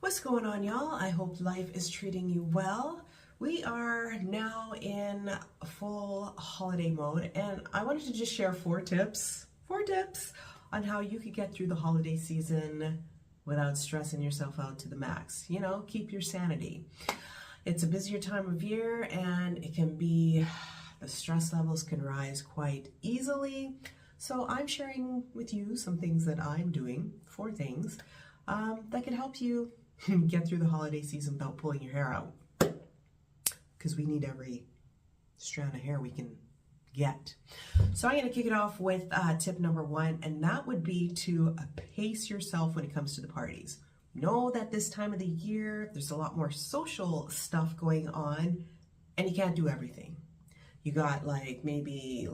What's going on, y'all? I hope life is treating you well. We are now in full holiday mode, and I wanted to just share four tips on how you could get through the holiday season without stressing yourself out to the max. You know, keep your sanity. It's a busier time of year, and the stress levels can rise quite easily. So I'm sharing with you some things that I'm doing, four things, that can help you get through the holiday season without pulling your hair out, because we need every strand of hair we can get. So I'm going to kick it off with tip number one, and that would be to pace yourself when it comes to the parties. Know that this time of the year there's a lot more social stuff going on, and you can't do everything. You got maybe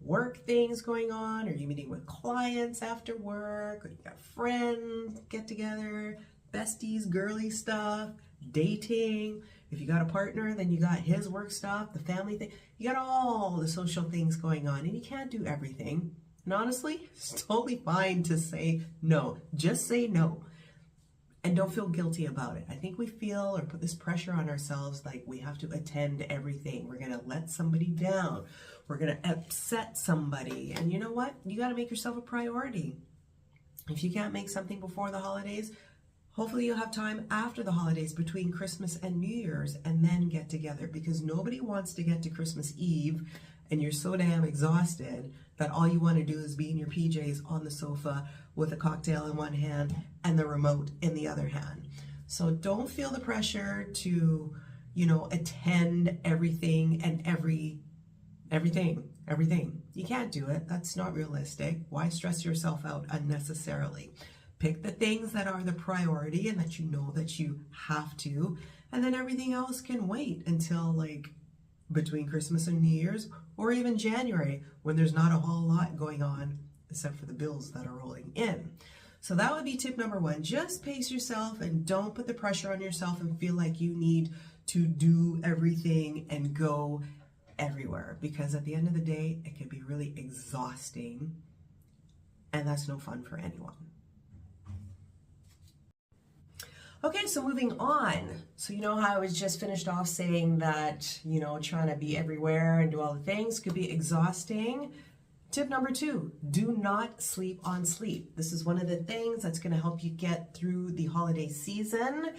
work things going on, or you're meeting with clients after work, or you got friends get together, besties, girly stuff, dating. If you got a partner, then you got his work stuff, the family thing. You got all the social things going on, and you can't do everything. And honestly, it's totally fine to say no. Just say no. And don't feel guilty about it. I think we feel or put this pressure on ourselves like we have to attend everything. We're going to let somebody down. We're going to upset somebody. And you know what? You got to make yourself a priority. If you can't make something before the holidays, hopefully you'll have time after the holidays between Christmas and New Year's, and then get together, because nobody wants to get to Christmas Eve and you're so damn exhausted that all you want to do is be in your PJs on the sofa with a cocktail in one hand and the remote in the other hand. So don't feel the pressure to, attend everything and everything. You can't do it. That's not realistic. Why stress yourself out unnecessarily? Pick the things that are the priority and that you know that you have to, and then everything else can wait until between Christmas and New Year's, or even January, when there's not a whole lot going on except for the bills that are rolling in. So that would be tip number one. Just pace yourself and don't put the pressure on yourself and feel like you need to do everything and go everywhere, because at the end of the day, it can be really exhausting, and that's no fun for anyone. Okay, so moving on. So you know how I was just finished off saying that, trying to be everywhere and do all the things could be exhausting. Tip number two, do not sleep on sleep. This is one of the things that's going to help you get through the holiday season.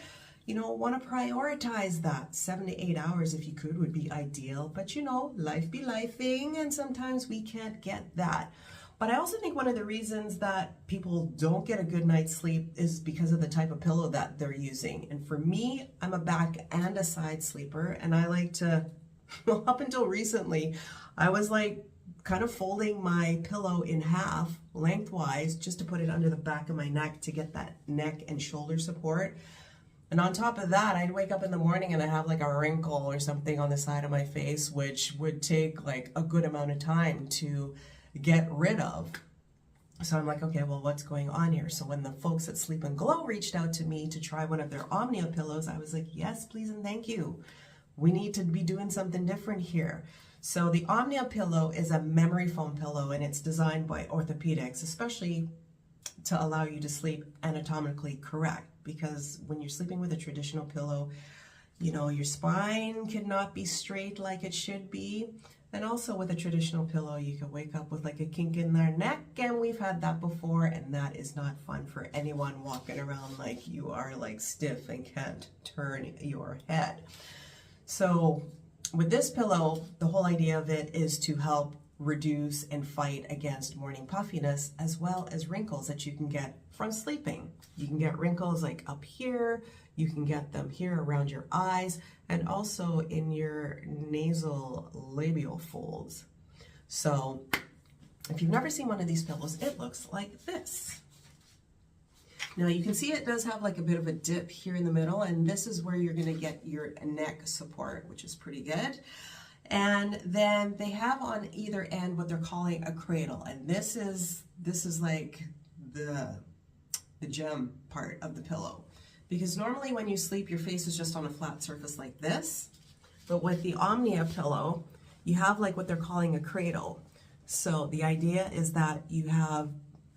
Want to prioritize that. 7 to 8 hours, if you could, would be ideal. But life be lifing, and sometimes we can't get that. But I also think one of the reasons that people don't get a good night's sleep is because of the type of pillow that they're using. And for me, I'm a back and a side sleeper, and I like to, up until recently, I was kind of folding my pillow in half lengthwise just to put it under the back of my neck to get that neck and shoulder support. And on top of that, I'd wake up in the morning and I have a wrinkle or something on the side of my face, which would take a good amount of time to get rid of. So I'm like, okay, well, what's going on here? So when the folks at Sleep and Glow reached out to me to try one of their Omnia pillows, I was like, yes, please and thank you. We need to be doing something different here. So the Omnia pillow is a memory foam pillow, and it's designed by orthopedics, especially to allow you to sleep anatomically correct. Because when you're sleeping with a traditional pillow, your spine cannot be straight like it should be. And also with a traditional pillow, you can wake up with a kink in their neck, and we've had that before, and that is not fun for anyone walking around like you are stiff and can't turn your head. So with this pillow, the whole idea of it is to help reduce and fight against morning puffiness, as well as wrinkles that you can get from sleeping. You can get wrinkles up here, you can get them here around your eyes, and also in your nasal labial folds. So if you've never seen one of these pillows, it looks like this. Now you can see it does have a bit of a dip here in the middle, and this is where you're going to get your neck support, which is pretty good. And then they have on either end what they're calling a cradle, and this is the gem part of the pillow, because normally when you sleep your face is just on a flat surface like this, but with the Omnia pillow you have what they're calling a cradle. So the idea is that you have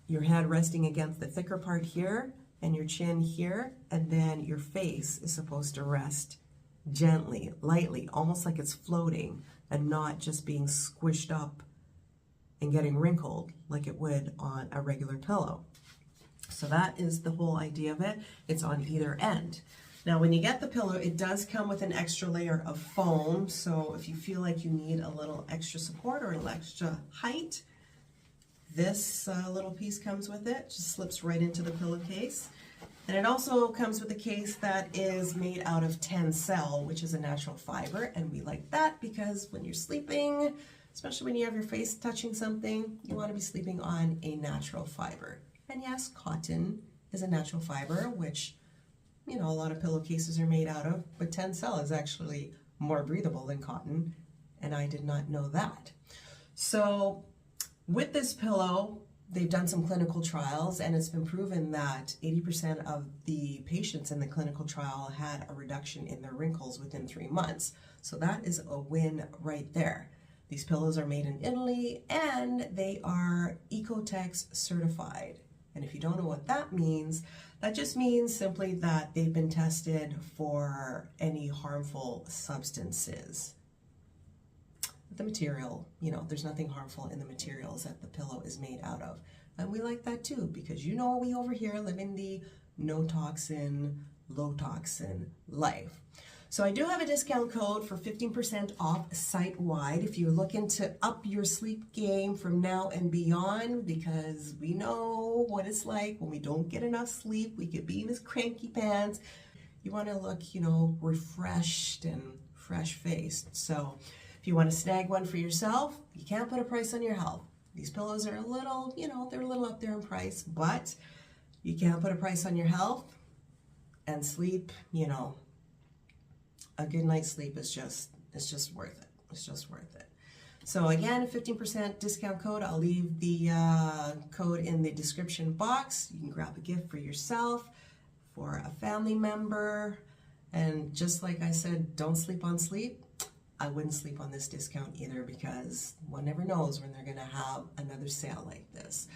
your head resting against the thicker part here, and your chin here, and then your face is supposed to rest gently, lightly, almost like it's floating and not just being squished up and getting wrinkled like it would on a regular pillow. So that is the whole idea of it. It's on either end. Now, when you get the pillow, it does come with an extra layer of foam. So if you feel like you need a little extra support or a little extra height, this little piece comes with it. Just slips right into the pillowcase. And it also comes with a case that is made out of Tencel, which is a natural fiber. And we like that because when you're sleeping, especially when you have your face touching something, you want to be sleeping on a natural fiber. And yes, cotton is a natural fiber, which, you know, a lot of pillowcases are made out of, but Tencel is actually more breathable than cotton, and I did not know that. So with this pillow, they've done some clinical trials, and it's been proven that 80% of the patients in the clinical trial had a reduction in their wrinkles within 3 months. So that is a win right there. These pillows are made in Italy, and they are Ecotex certified. And if you don't know what that means, that just means simply that they've been tested for any harmful substances. The material, you know, there's nothing harmful in the materials that the pillow is made out of. And we like that too, because you know we over here live in the no toxin, low toxin life. So I do have a discount code for 15% off site-wide if you're looking to up your sleep game from now and beyond, because we know what it's like when we don't get enough sleep. We could be in this cranky pants. You want to look, you know, refreshed and fresh-faced. So if you want to snag one for yourself, you can't put a price on your health. These pillows are a little, you know, they're a little up there in price, but you can't put a price on your health. And sleep, you know, a good night's sleep is just, it's just worth it. It's just worth it. So again, 15% discount code. I'll leave the code in the description box. You can grab a gift for yourself, for a family member. And just like I said, don't sleep on sleep. I wouldn't sleep on this discount either, because one never knows when they're going to have another sale like this.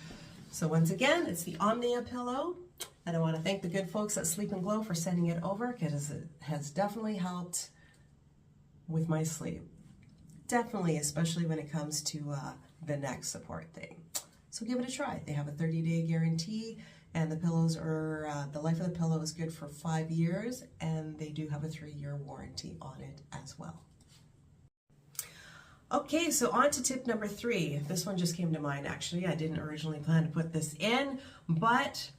So once again, it's the Omnia pillow. And I want to thank the good folks at Sleep and Glow for sending it over, because it has definitely helped with my sleep. Definitely, especially when it comes to the neck support thing. So give it a try. They have a 30-day guarantee, and the pillows are, the life of the pillow is good for 5 years, and they do have a 3-year warranty on it as well. Okay, so on to tip number 3. This one just came to mind, actually. I didn't originally plan to put this in, but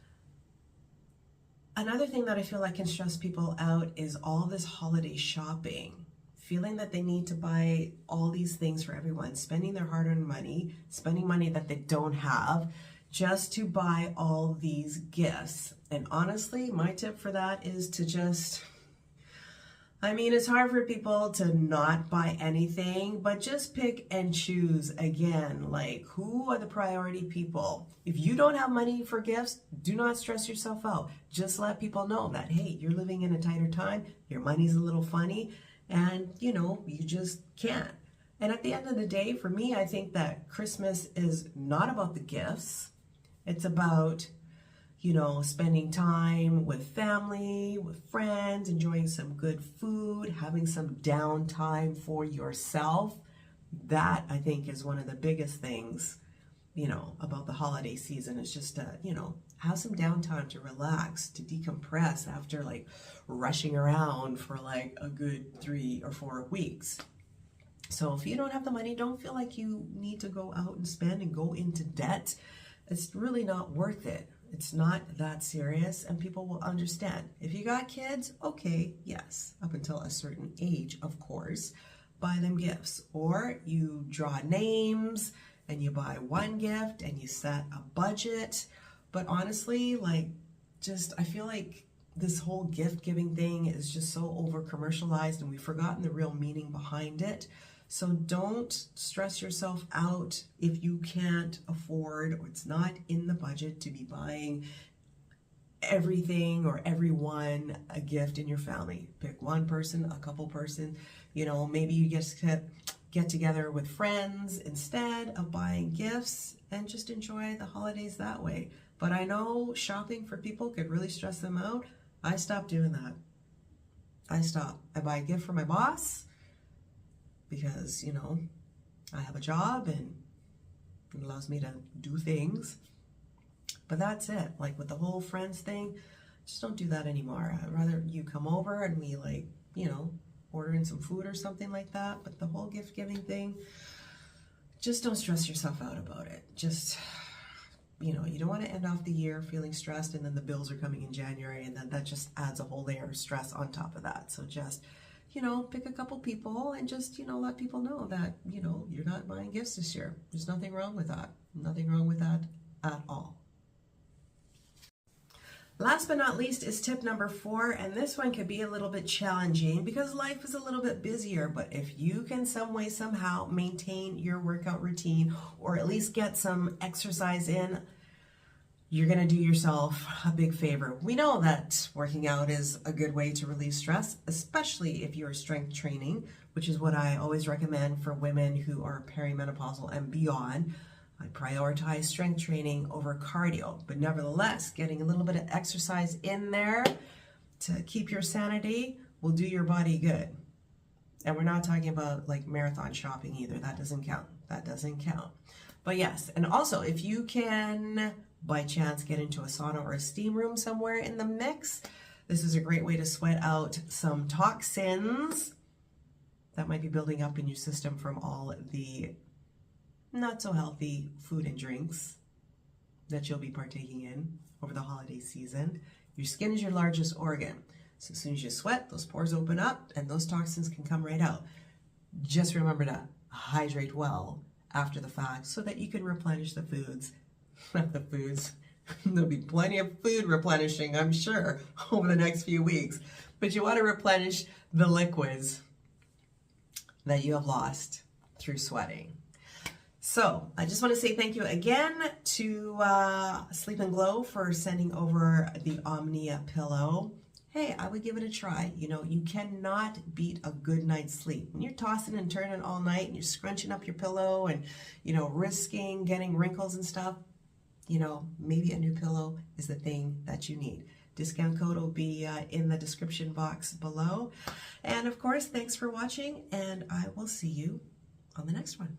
another thing that I feel like can stress people out is all this holiday shopping. Feeling that they need to buy all these things for everyone, spending their hard-earned money, spending money that they don't have, just to buy all these gifts. And honestly, my tip for that is to just, I mean, it's hard for people to not buy anything, but just pick and choose again. Like, who are the priority people? If you don't have money for gifts, do not stress yourself out. Just let people know that, hey, you're living in a tighter time, your money's a little funny, and, you know, you just can't. And at the end of the day, for me, I think that Christmas is not about the gifts. It's about, you know, spending time with family, with friends, enjoying some good food, having some downtime for yourself. That, I think, is one of the biggest things, you know, about the holiday season. Is just to, you know, have some downtime to relax, to decompress after like rushing around for like a good 3 or 4 weeks. So if you don't have the money, don't feel like you need to go out and spend and go into debt. It's really not worth it. It's not that serious, and people will understand. If you got kids, okay, yes, up until a certain age, of course, buy them gifts. Or you draw names and you buy one gift and you set a budget. But honestly, like, just, I feel like this whole gift giving thing is just so over commercialized, and we've forgotten the real meaning behind it. So don't stress yourself out if you can't afford, or it's not in the budget to be buying everything or everyone a gift in your family. Pick one person, a couple person, you know, maybe you get together with friends instead of buying gifts, and just enjoy the holidays that way. But I know shopping for people could really stress them out. I stopped doing that. I stopped. I buy a gift for my boss because, you know, I have a job and it allows me to do things. But that's it. Like with the whole friends thing, just don't do that anymore. I'd rather you come over and we, like, you know, order in some food or something like that. But the whole gift giving thing, just don't stress yourself out about it. Just, you know, you don't want to end off the year feeling stressed and then the bills are coming in January and then that just adds a whole layer of stress on top of that. So just, you know, pick a couple people and just, you know, let people know that, you know, you're not buying gifts this year. There's nothing wrong with that. Nothing wrong with that at all. Last but not least is tip number 4, and this one could be a little bit challenging because life is a little bit busier, but if you can some way, somehow maintain your workout routine or at least get some exercise in, you're going to do yourself a big favor. We know that working out is a good way to relieve stress, especially if you're strength training, which is what I always recommend for women who are perimenopausal and beyond. I prioritize strength training over cardio, but nevertheless, getting a little bit of exercise in there to keep your sanity will do your body good. And we're not talking about like marathon shopping either. That doesn't count. That doesn't count. But yes, and also if you can by chance get into a sauna or a steam room somewhere in the mix, this is a great way to sweat out some toxins that might be building up in your system from all the not so healthy food and drinks that you'll be partaking in over the holiday season. Your skin is your largest organ. So as soon as you sweat, those pores open up and those toxins can come right out. Just remember to hydrate well after the fact so that you can replenish the foods. Not the foods. There'll be plenty of food replenishing, I'm sure, over the next few weeks. But you want to replenish the liquids that you have lost through sweating. So I just want to say thank you again to Sleep and Glow for sending over the Omnia pillow. Hey, I would give it a try. You know, you cannot beat a good night's sleep. When you're tossing and turning all night and you're scrunching up your pillow and, you know, risking getting wrinkles and stuff, you know, maybe a new pillow is the thing that you need. Discount code will be in the description box below. And of course, thanks for watching, and I will see you on the next one.